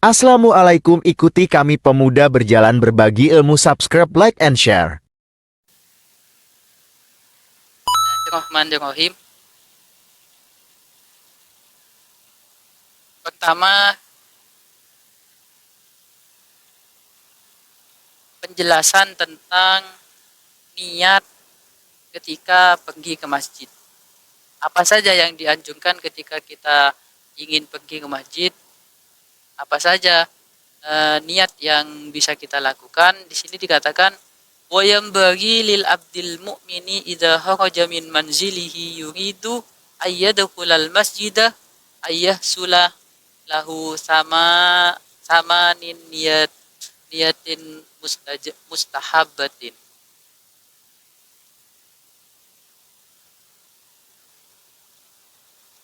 Assalamualaikum, ikuti kami pemuda berjalan berbagi ilmu, subscribe, like, and share. Bismillahirrahmanirrahim. Pertama, penjelasan tentang niat ketika pergi ke masjid. Apa saja yang dianjurkan ketika kita ingin pergi ke masjid? Apa saja niat yang bisa kita lakukan? Di sini dikatakan wa yambaghi lil abdil mu'mini idza kharaja min manzilihi yuridu ayyadkhulal masjidah ayyahsula lahu sama niyatin mustahabatin.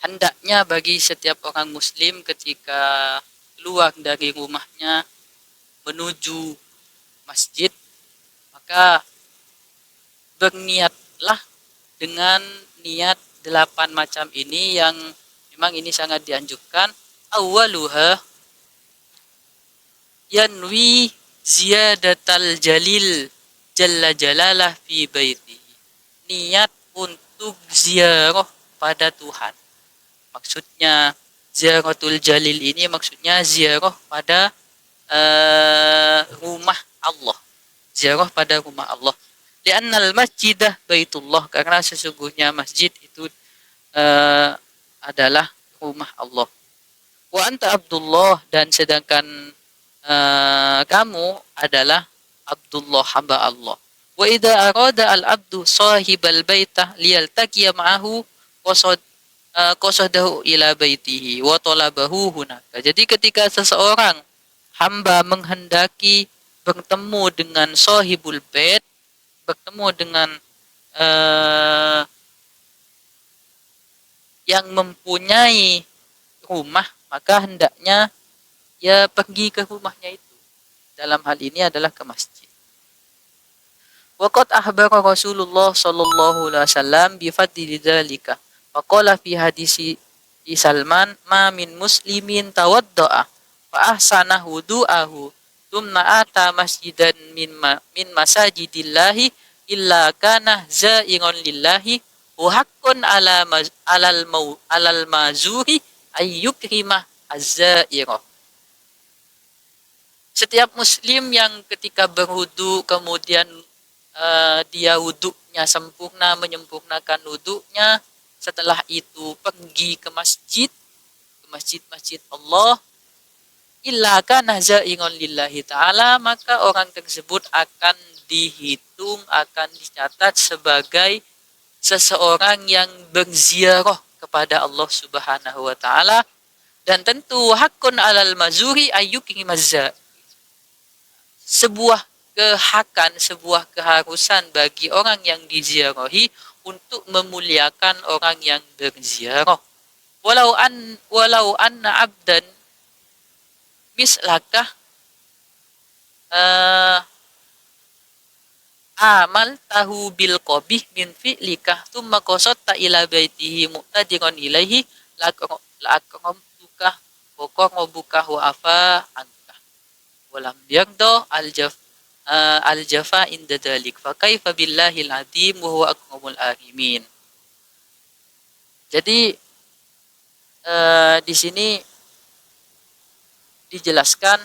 Hendaknya bagi setiap orang muslim ketika keluar dari rumahnya menuju masjid, maka berniatlah dengan niat 8 macam ini yang memang ini sangat dianjurkan. Awaluha yanwi ziyadatal jalil jalla jalalah fi baitihi. Niat untuk ziarah pada Tuhan. Maksudnya ziaratul jalil ini maksudnya ziarah pada rumah Allah. Ziarah pada rumah Allah. Li'annal masjidah baitullah, karena sesungguhnya masjid itu adalah rumah Allah. Wa anta Abdullah, dan sedangkan kamu adalah Abdullah, hamba Allah. Wa idza arada al-abdu sahibal baitah liyaltaqiya ma'ahu qasadahu ila baitihi wa talabahu hunaka. Jadi ketika seseorang hamba menghendaki bertemu dengan sahibul bait, bertemu dengan yang mempunyai rumah, maka hendaknya ya pergi ke rumahnya itu. Dalam hal ini adalah ke masjid. Waqad ahbara Rasulullah sallallahu alaihi wasallam bi fadli dzalika. Faqala fi hadisi Salman, ma min muslimin tawadda'a fa ahsana wudu'ahu thumma ata masjidan min masajidillahi illa kana za'iran lillahi wa haqqun alal mazuri ayyukrimah az-za'irah. Setiap muslim yang ketika berwudu kemudian dia wuduknya sempurna, menyempurnakan wuduknya, setelah itu pergi ke masjid Allah, illa kana za'iran lillahi ta'ala, maka orang tersebut akan dihitung, akan dicatat sebagai seseorang yang berziarah kepada Allah Subhanahu wa taala. Dan tentu hakun alal mazuri ayyuki mazza, sebuah kehakan, sebuah keharusan bagi orang yang diziarahi untuk memuliakan orang yang berziarah. Walau anna abdan mislakah amal tahu bil qabih min fi'likah thumma qasatta ila baitihi muqtadiran ilaihi la'akramtukah wa qarabukah wa afa ankah walam yagdo al-jafa inda dalik fa kaifa billahil azim wa huwa akramul ahimin. Jadi di sini dijelaskan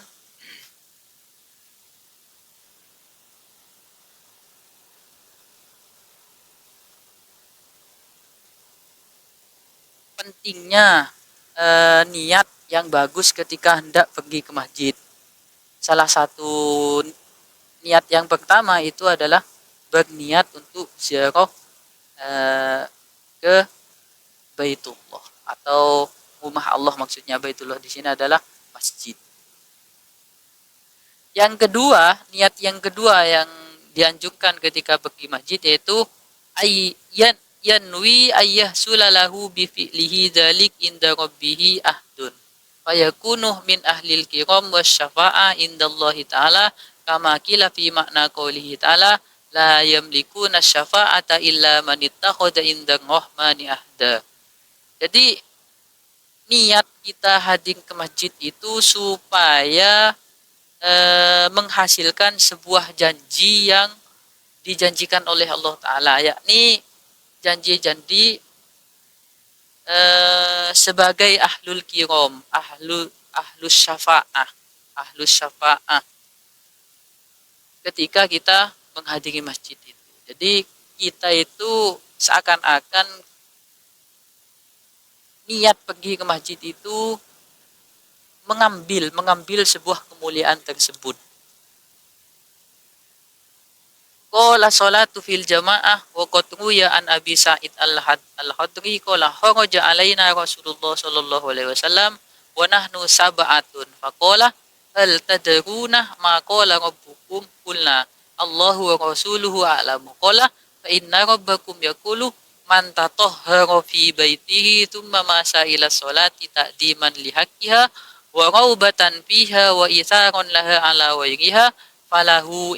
pentingnya niat yang bagus ketika hendak pergi ke masjid. Salah satu niat yang pertama itu adalah berniat untuk ziarah ke Baitullah atau rumah Allah, maksudnya Baitullah di sini adalah masjid. Yang kedua, niat yang kedua yang dianjurkan ketika pergi masjid yaitu yanwi ayyahsulalahu bi fi'lihi dzalik inda rabbih ahdun fayakunu min ahlil kiram wasyafa'a indallahi ta'ala kama qila fi makna qoulihi ta'ala la yamlikuna syafa'ata illa man ittakhadha inda rahmani ahda. Jadi niat kita hadir ke masjid itu supaya menghasilkan sebuah janji yang dijanjikan oleh Allah Ta'ala, yakni janji-janji sebagai ahlul kiram, ahlus syafa'ah, ahlus syafa'ah ketika kita menghadiri masjid itu. Jadi kita itu seakan-akan niat pergi ke masjid itu mengambil sebuah kemuliaan tersebut. Qala salatu fil jamaah wa qad ruya an Abi Sa'id al-Khudri qala kharaja alaina Rasulullah sallallahu alaihi wasallam wa nahnu sab'atun faqala hal tadruna ma qala rabbukum qulna Allahu wa rasuluhu a'lamu qala fa inna rabbakum yaqulu man tatahhara fi baitihi thumma masa ila salati ta'diman li haqqiha wa raubatan fiha wa itharan laha ala wajhiha falahu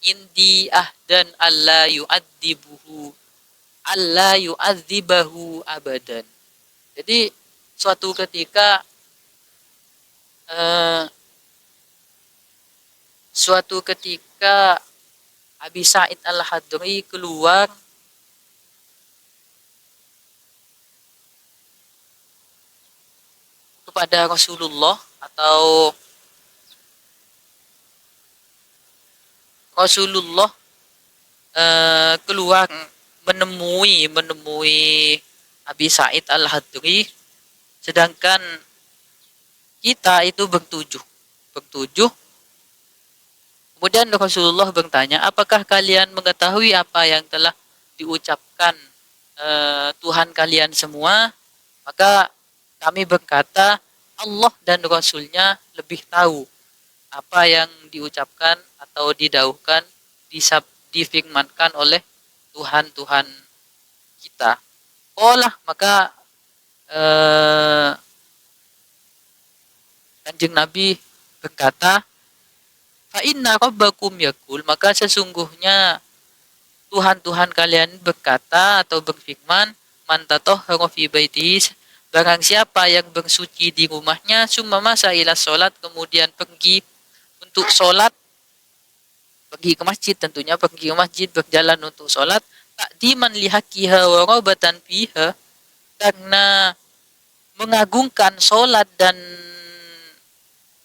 indi ahdan alla yu'adzibahu abadan. Jadi suatu ketika Abi Sa'id al-Khudri keluar kepada Rasulullah, atau Rasulullah keluar menemui Abi Sa'id al-Khudri, sedangkan kita itu bertujuh. Kemudian Rasulullah bertanya, apakah kalian mengetahui apa yang telah diucapkan Tuhan kalian semua? Maka kami berkata, Allah dan Rasulnya lebih tahu apa yang diucapkan atau didauhkan, difirmankan oleh Tuhan kita. Maka Kanjeng Nabi berkata, fa inna rabbakum yaqul, maka sesungguhnya Tuhan kalian berkata atau berfirman, man tatahhara fi baitihi, barang siapa yang bersuci di rumahnya, summa masa ila salat, kemudian pergi untuk sholat, pergi ke masjid, tentunya pergi ke masjid, berjalan untuk sholat, ta'diman lihaqiha wa raubatan fiha, karena mengagungkan sholat dan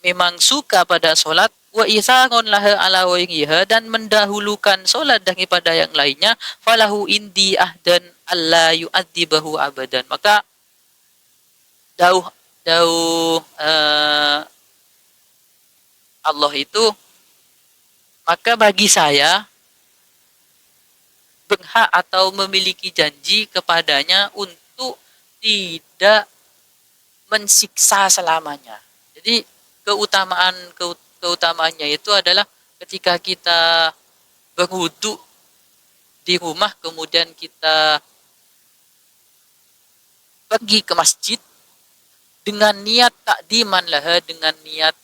memang suka pada sholat, wa isaron laha ala wajhiha, dan mendahulukan sholat daripada yang lainnya, falahu indi ahdan alla yu'adzibahu abadan. Maka dauh Allah itu, maka bagi saya berhak atau memiliki janji kepadanya untuk tidak mensiksa selamanya. Jadi keutamaannya itu adalah ketika kita berwudu di rumah, kemudian kita pergi ke masjid dengan niat takdiman lah, dengan niat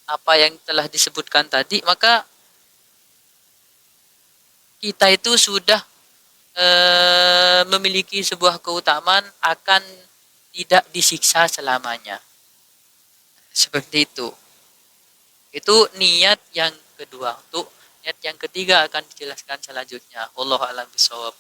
apa yang telah disebutkan tadi, maka kita itu sudah memiliki sebuah keutamaan akan tidak disiksa selamanya. Seperti itu. Itu niat yang kedua. Untuk niat yang ketiga akan dijelaskan selanjutnya. Wallahu a'lam bishawab.